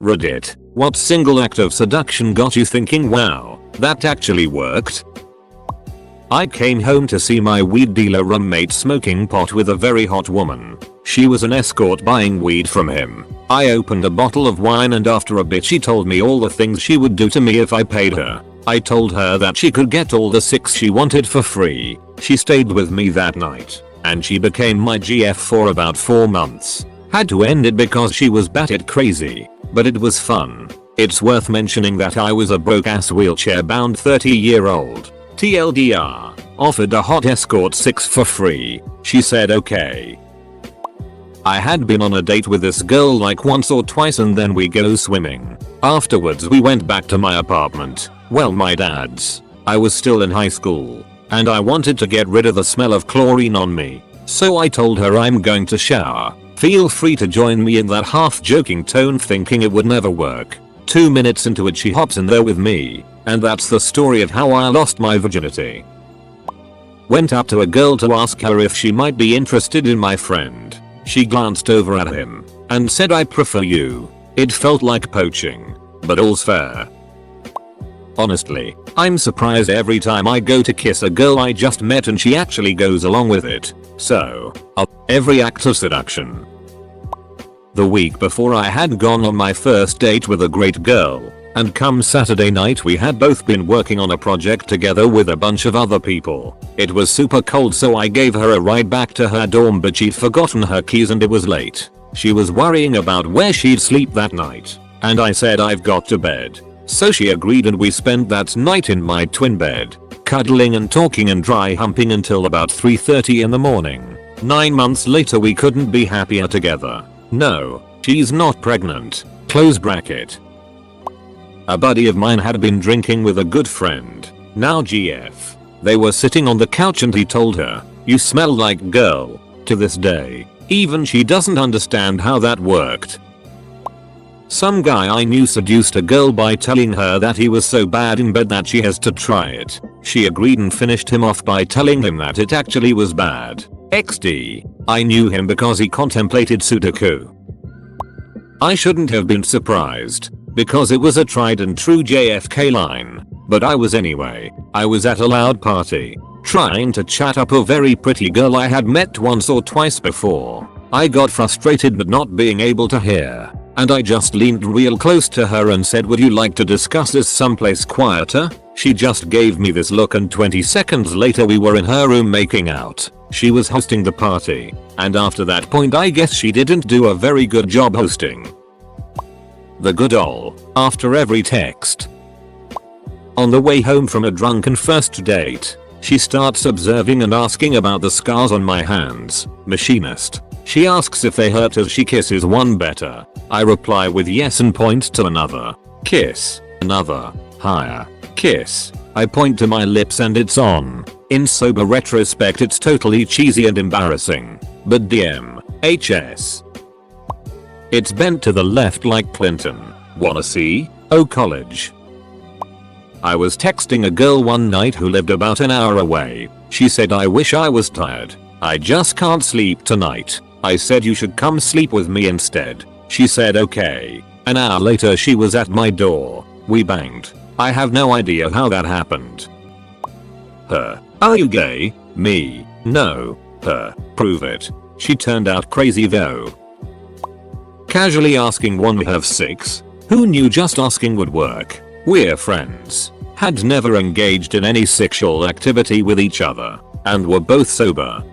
Reddit, what single act of seduction got you thinking, wow, that actually worked? I came home to see my weed dealer roommate smoking pot with a very hot woman. She was an escort buying weed from him. I opened a bottle of wine and after a bit she told me all the things she would do to me if I paid her. I told her that she could get all the six she wanted for free. She stayed with me that night, and she became my GF for about 4 months. Had to end it because she was batshit crazy, but it was fun. It's worth mentioning that I was a broke ass wheelchair bound 30-year-old. TLDR, offered a hot escort 6 for free. She said okay. I had been on a date with this girl like once or twice and then we go swimming. Afterwards we went back to my apartment. Well, my dad's. I was still in high school, and I wanted to get rid of the smell of chlorine on me. So I told her I'm going to shower. Feel free to join me in that half-joking tone, thinking it would never work. 2 minutes into it she hops in there with me, and that's the story of how I lost my virginity. Went up to a girl to ask her if she might be interested in my friend. She glanced over at him and said, I prefer you. It felt like poaching, but all's fair. Honestly, I'm surprised every time I go to kiss a girl I just met and she actually goes along with it. So, every act of seduction. The week before I had gone on my first date with a great girl, and come Saturday night we had both been working on a project together with a bunch of other people. It was super cold so I gave her a ride back to her dorm, but she'd forgotten her keys and it was late. She was worrying about where she'd sleep that night, and I said I've got to bed. So she agreed and we spent that night in my twin bed, cuddling and talking and dry humping until about 3:30 in the morning. 9 months later we couldn't be happier together. No, she's not pregnant. Close bracket. A buddy of mine had been drinking with a good friend, now GF. They were sitting on the couch and he told her, you smell like girl. To this day, even she doesn't understand how that worked. Some guy I knew seduced a girl by telling her that he was so bad in bed that she has to try it. She agreed and finished him off by telling him that it actually was bad. XD. I knew him because he contemplated Sudoku. I shouldn't have been surprised, because it was a tried and true JFK line, but I was anyway. I was at a loud party, trying to chat up a very pretty girl I had met once or twice before. I got frustrated at not being able to hear, and I just leaned real close to her and said, would you like to discuss this someplace quieter? She just gave me this look and 20 seconds later we were in her room making out. She was hosting the party, and after that point I guess she didn't do a very good job hosting. The good ol', after every text. On the way home from a drunken first date, she starts observing and asking about the scars on my hands. Machinist. She asks if they hurt as she kisses one better. I reply with yes and point to another. Kiss. Another. Higher. Kiss. I point to my lips and it's on. In sober retrospect it's totally cheesy and embarrassing. But DM. HS. It's bent to the left like Clinton. Wanna see? Oh, college. I was texting a girl one night who lived about an hour away. She said, I wish I was tired. I just can't sleep tonight. I said you should come sleep with me instead. She said okay. An hour later she was at my door. We banged. I have no idea how that happened. Her. Are you gay? Me. No. Her. Prove it. She turned out crazy though. Casually asking, one we have 6? Who knew just asking would work? We're friends. Had never engaged in any sexual activity with each other, and were both sober.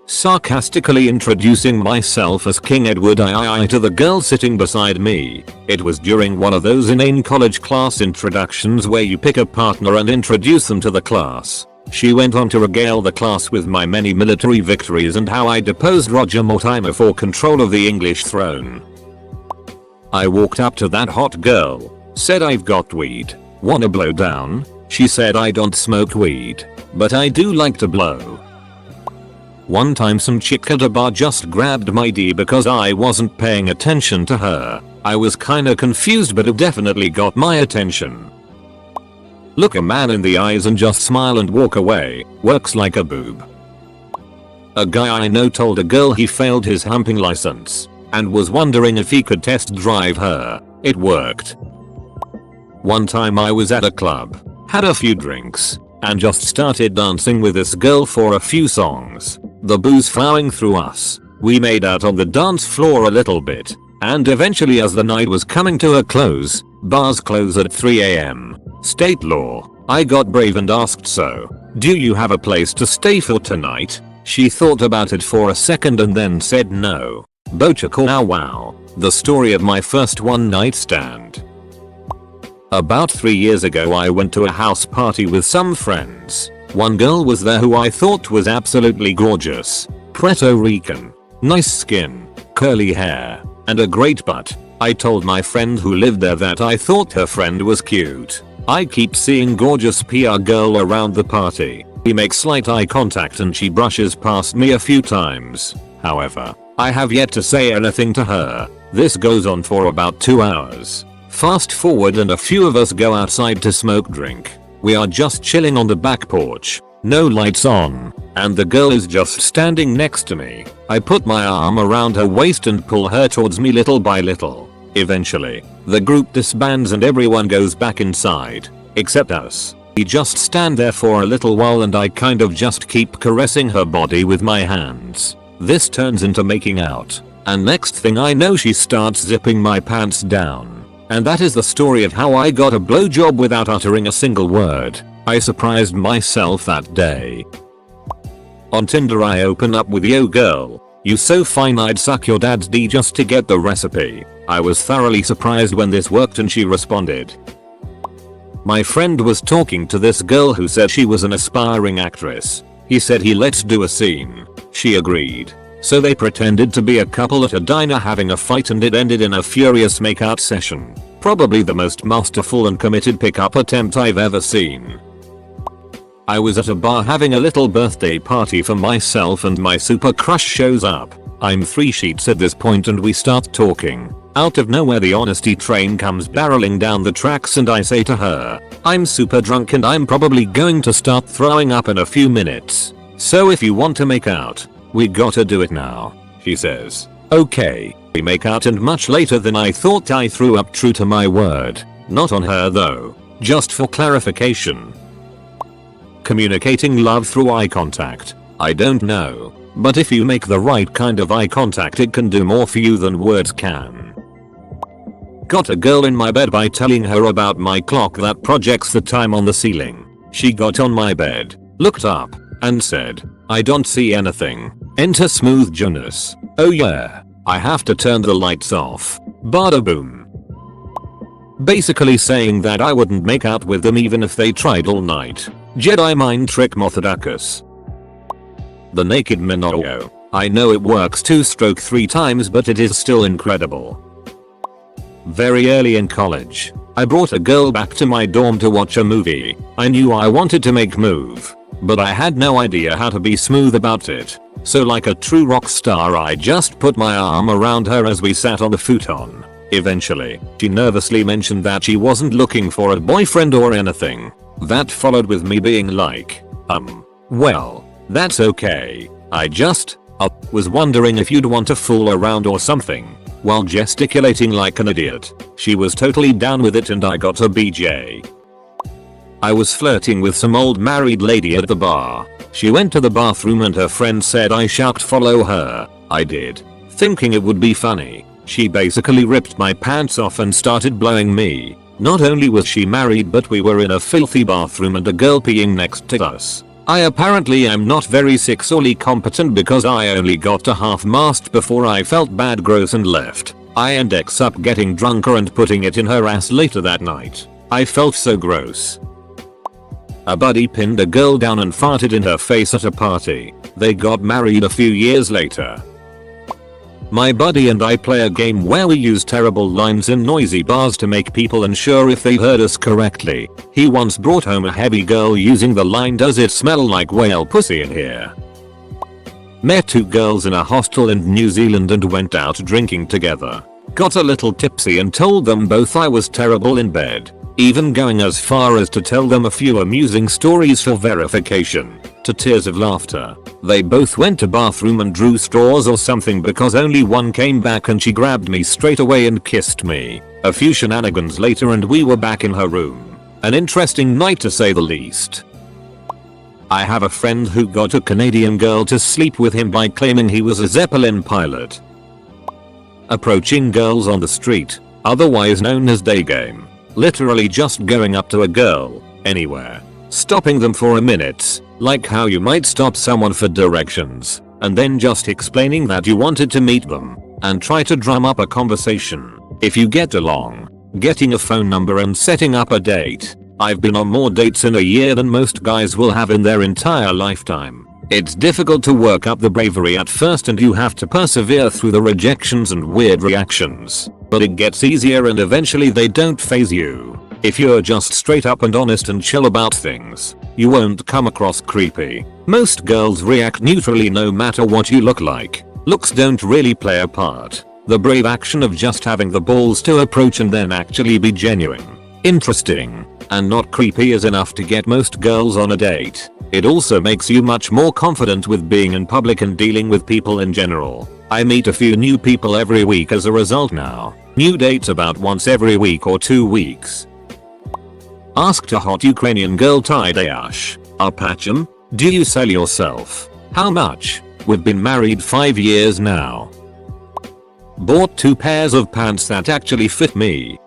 Sarcastically introducing myself as King Edward III to the girl sitting beside me. It was during one of those inane college class introductions where you pick a partner and introduce them to the class. She went on to regale the class with my many military victories and how I deposed Roger Mortimer for control of the English throne. I walked up to that hot girl, said, I've got weed. Wanna blow down? She said, I don't smoke weed, but I do like to blow. One time some chick at a bar just grabbed my D because I wasn't paying attention to her. I was kinda confused, but it definitely got my attention. Look a man in the eyes and just smile and walk away. Works like a boob. A guy I know told a girl he failed his humping license. and was wondering if he could test drive her. It worked. One time I was at a club, had a few drinks, and just started dancing with this girl for a few songs. The booze flowing through us. We made out on the dance floor a little bit, and eventually as the night was coming to a close, bars close at 3 AM. State law. I got brave and asked, so, do you have a place to stay for tonight? She thought about it for a second and then said no. Bochakal. Wow. The story of my first one night stand. About 3 years ago I went to a house party with some friends. One girl was there who I thought was absolutely gorgeous. Puerto Rican. Nice skin, curly hair, and a great butt. I told my friend who lived there that I thought her friend was cute. I keep seeing gorgeous PR girl around the party. We make slight eye contact and she brushes past me a few times. However, I have yet to say anything to her. This goes on for about 2 hours. Fast forward and a few of us go outside to smoke drink. We are just chilling on the back porch, no lights on, and the girl is just standing next to me. I put my arm around her waist and pull her towards me little by little. Eventually, the group disbands and everyone goes back inside, except us. We just stand there for a little while and I kind of just keep caressing her body with my hands. This turns into making out, and next thing I know she starts zipping my pants down. And that is the story of how I got a blowjob without uttering a single word. I surprised myself that day. On Tinder I open up with, "Yo girl, you so fine I'd suck your dad's D just to get the recipe." I was thoroughly surprised when this worked and she responded. My friend was talking to this girl who said she was an aspiring actress. He said let's do a scene. She agreed. So they pretended to be a couple at a diner having a fight and it ended in a furious makeout session. Probably the most masterful and committed pickup attempt I've ever seen. I was at a bar having a little birthday party for myself and my super crush shows up. I'm 3 sheets at this point and we start talking. Out of nowhere the honesty train comes barreling down the tracks and I say to her, "I'm super drunk and I'm probably going to start throwing up in a few minutes. So if you want to make out, we gotta do it now." She says, "Okay." We make out and much later than I thought I threw up, true to my word. Not on her though. Just for clarification. Communicating love through eye contact. I don't know. But if you make the right kind of eye contact it can do more for you than words can. Got a girl in my bed by telling her about my clock that projects the time on the ceiling. She got on my bed, looked up, and said, "I don't see anything." Enter smooth Jonas. "Oh yeah, I have to turn the lights off." Bada boom. Basically saying that I wouldn't make out with them even if they tried all night. Jedi mind trick Mothadacus. The naked Minoru. I know it works 2/3 times but it is still incredible. Very early in college, I brought a girl back to my dorm to watch a movie. I knew I wanted to make move, but I had no idea how to be smooth about it. So like a true rock star I just put my arm around her as we sat on the futon. Eventually, she nervously mentioned that she wasn't looking for a boyfriend or anything. That followed with me being like, well, that's okay. I just, was wondering if you'd want to fool around or something. While gesticulating like an idiot. She was totally down with it and I got a BJ. I was flirting with some old married lady at the bar. She went to the bathroom and her friend said I shout follow her. I did, thinking it would be funny. She basically ripped my pants off and started blowing me. Not only was she married but we were in a filthy bathroom and a girl peeing next to us. I apparently am not very sexually competent because I only got to half-mast before I felt bad, gross and left. I ended up getting drunker and putting it in her ass later that night. I felt so gross. A buddy pinned a girl down and farted in her face at a party. They got married a few years later. My buddy and I play a game where we use terrible lines in noisy bars to make people unsure if they heard us correctly. He once brought home a heavy girl using the line, "Does it smell like whale pussy in here?" Met 2 girls in a hostel in New Zealand and went out drinking together. Got a little tipsy and told them both I was terrible in bed. even going as far as to tell them a few amusing stories for verification, to tears of laughter. They both went to bathroom and drew straws or something because only one came back and she grabbed me straight away and kissed me. A few shenanigans later and we were back in her room. An interesting night to say the least. I have a friend who got a Canadian girl to sleep with him by claiming he was a Zeppelin pilot. Approaching girls on the street, otherwise known as day game. Literally just going up to a girl, anywhere, stopping them for a minute, like how you might stop someone for directions, and then just explaining that you wanted to meet them, and try to drum up a conversation. If you get along, getting a phone number and setting up a date. I've been on more dates in a year than most guys will have in their entire lifetime. It's difficult to work up the bravery at first and you have to persevere through the rejections and weird reactions. But it gets easier and eventually they don't faze you. If you're just straight up and honest and chill about things, you won't come across creepy. Most girls react neutrally no matter what you look like. Looks don't really play a part. The brave action of just having the balls to approach and then actually be genuine, interesting, and not creepy is enough to get most girls on a date. It also makes you much more confident with being in public and dealing with people in general. I meet a few new people every week as a result now. New dates about once every week or 2 weeks. Asked a hot Ukrainian girl Tydash, Arpacham, do you sell yourself? How much? We've been married 5 years now. Bought 2 pairs of pants that actually fit me.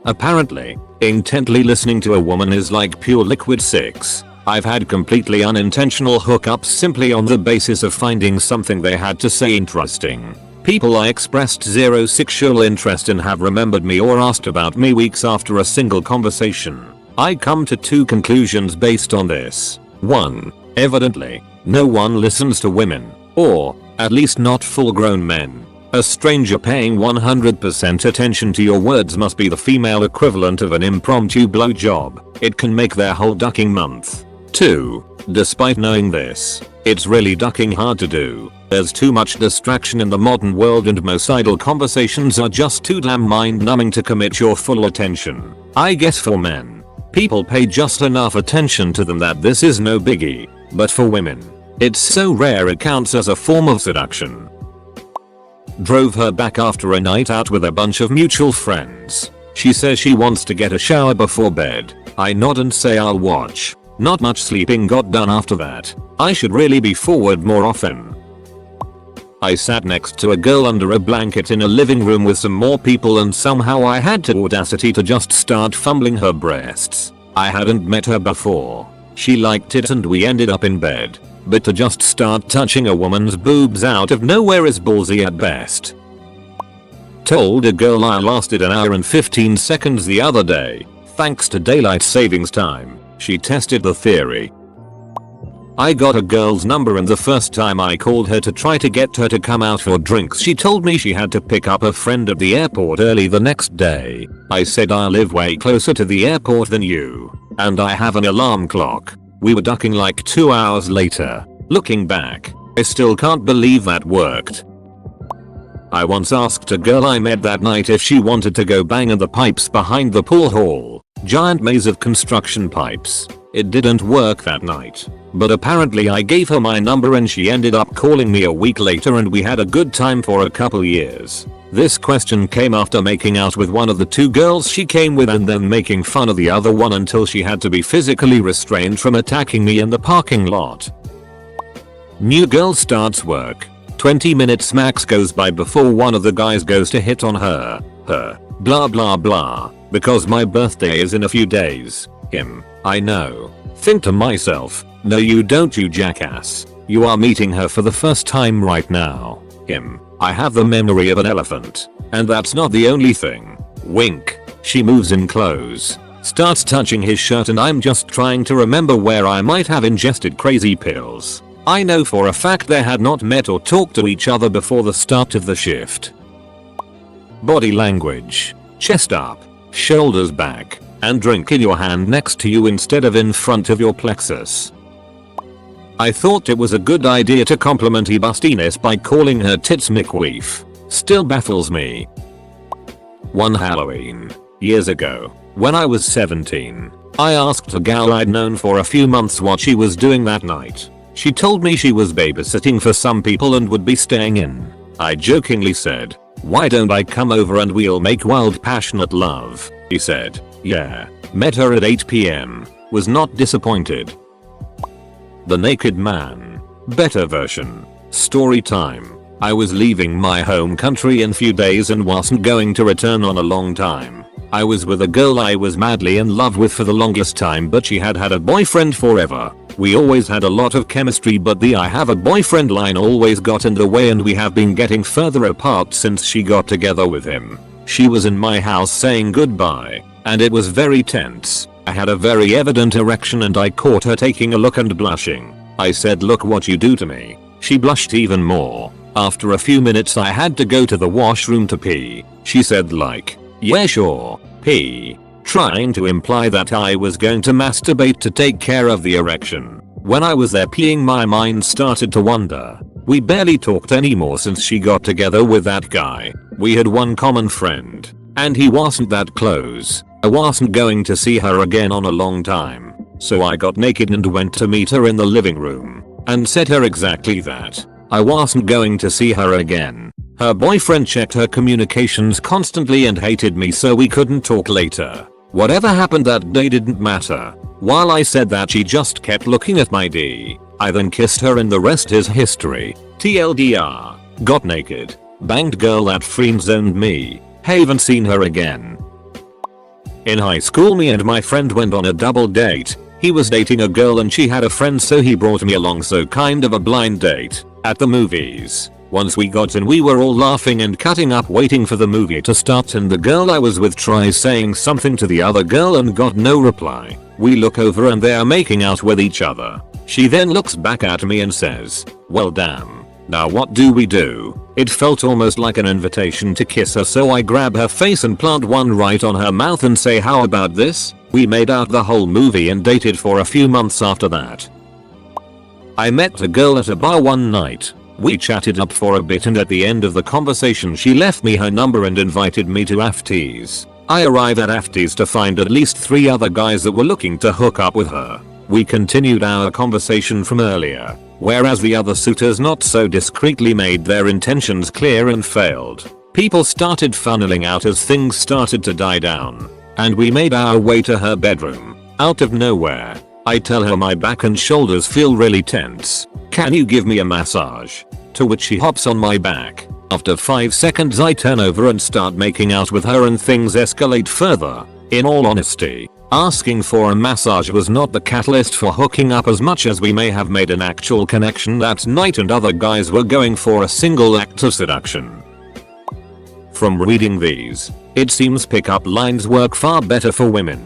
Apparently, intently listening to a woman is like pure liquid 6. I've had completely unintentional hookups simply on the basis of finding something they had to say interesting. People I expressed zero sexual interest in have remembered me or asked about me weeks after a single conversation. I come to 2 conclusions based on this. 1. Evidently, no one listens to women, or, at least not full-grown men. A stranger paying 100% attention to your words must be the female equivalent of an impromptu blowjob. It can make their whole ducking month. 2. Despite knowing this, it's really ducking hard to do. There's too much distraction in the modern world and most idle conversations are just too damn mind-numbing to commit your full attention. I guess for men, people pay just enough attention to them that this is no biggie. But for women, it's so rare it counts as a form of seduction. Drove her back after a night out with a bunch of mutual friends. She says she wants to get a shower before bed. I nod and say I'll watch. Not much sleeping got done after that. I should really be forward more often. I sat next to a girl under a blanket in a living room with some more people and somehow I had the audacity to just start fumbling her breasts. I hadn't met her before. She liked it and we ended up in bed. But to just start touching a woman's boobs out of nowhere is ballsy at best. Told a girl I lasted an hour and 15 seconds the other day. Thanks to daylight savings time. She tested the theory. I got a girl's number and the first time I called her to try to get her to come out for drinks she told me she had to pick up a friend at the airport early the next day. I said I live way closer to the airport than you. And I have an alarm clock. We were ducking like 2 hours later. Looking back, I still can't believe that worked. I once asked a girl I met that night if she wanted to go bang in the pipes behind the pool hall. Giant maze of construction pipes. It didn't work that night. But apparently I gave her my number and she ended up calling me a week later and we had a good time for a couple years. This question came after making out with one of the 2 girls she came with and then making fun of the other one until she had to be physically restrained from attacking me in the parking lot. New girl starts work. 20 minutes max goes by before one of the guys goes to hit on her. Blah blah blah. Because my birthday is in a few days. Him. I know. Think to myself, no you don't you jackass. You are meeting her for the first time right now. Him. I have the memory of an elephant. And that's not the only thing. Wink. She moves in close. Starts touching his shirt and I'm just trying to remember where I might have ingested crazy pills. I know for a fact they had not met or talked to each other before the start of the shift. Body language. Chest up. Shoulders back. And drink in your hand next to you instead of in front of your plexus. I thought it was a good idea to compliment her bustiness by calling her tits McWeef. Still baffles me. One Halloween, Years ago, when I was 17, I asked a gal I'd known for a few months what she was doing that night. She told me she was babysitting for some people and would be staying in. I jokingly said, "Why don't I come over and we'll make wild passionate love?" He said, "Yeah." Met her at 8 PM. Was not disappointed. The Naked Man. Better version. Story time. I was leaving my home country in few days and wasn't going to return on a long time. I was with a girl I was madly in love with for the longest time, but she had a boyfriend forever. We always had a lot of chemistry, but the "I have a boyfriend" line always got in the way, and we have been getting further apart since she got together with him. She was in my house saying goodbye, and it was very tense. I had a very evident erection and I caught her taking a look and blushing. I said, "Look what you do to me." She blushed even more. After a few minutes I had to go to the washroom to pee. She said like, "Yeah sure, pee," trying to imply that I was going to masturbate to take care of the erection. When I was there peeing, my mind started to wander. We barely talked anymore since she got together with that guy. We had one common friend, and he wasn't that close. I wasn't going to see her again on a long time. So I got naked and went to meet her in the living room, and said her exactly that. I wasn't going to see her again. Her boyfriend checked her communications constantly and hated me, so we couldn't talk later. Whatever happened that day didn't matter. While I said that, she just kept looking at my D. I then kissed her and the rest is history. TLDR. Got naked. Banged girl that friend-zoned me. Haven't seen her again. In high school, me and my friend went on a double date. He was dating a girl and she had a friend, so he brought me along, so kind of a blind date. At the movies. Once we got in, we were all laughing and cutting up waiting for the movie to start, and the girl I was with tries saying something to the other girl and got no reply. We look over and they are making out with each other. She then looks back at me and says, "Well damn, now what do we do?" It felt almost like an invitation to kiss her, so I grab her face and plant one right on her mouth and say, "How about this?" We made out the whole movie and dated for a few months after that. I met a girl at a bar one night. We chatted up for a bit, and at the end of the conversation she left me her number and invited me to afties. I arrive at afties to find at least 3 other guys that were looking to hook up with her. We continued our conversation from earlier, whereas the other suitors not so discreetly made their intentions clear and failed. People started funneling out as things started to die down, and we made our way to her bedroom. Out of nowhere, I tell her my back and shoulders feel really tense. "Can you give me a massage?" To which she hops on my back. After 5 seconds I turn over and start making out with her, and things escalate further. In all honesty, asking for a massage was not the catalyst for hooking up, as much as we may have made an actual connection that night and other guys were going for a single act of seduction. From reading these, it seems pickup lines work far better for women.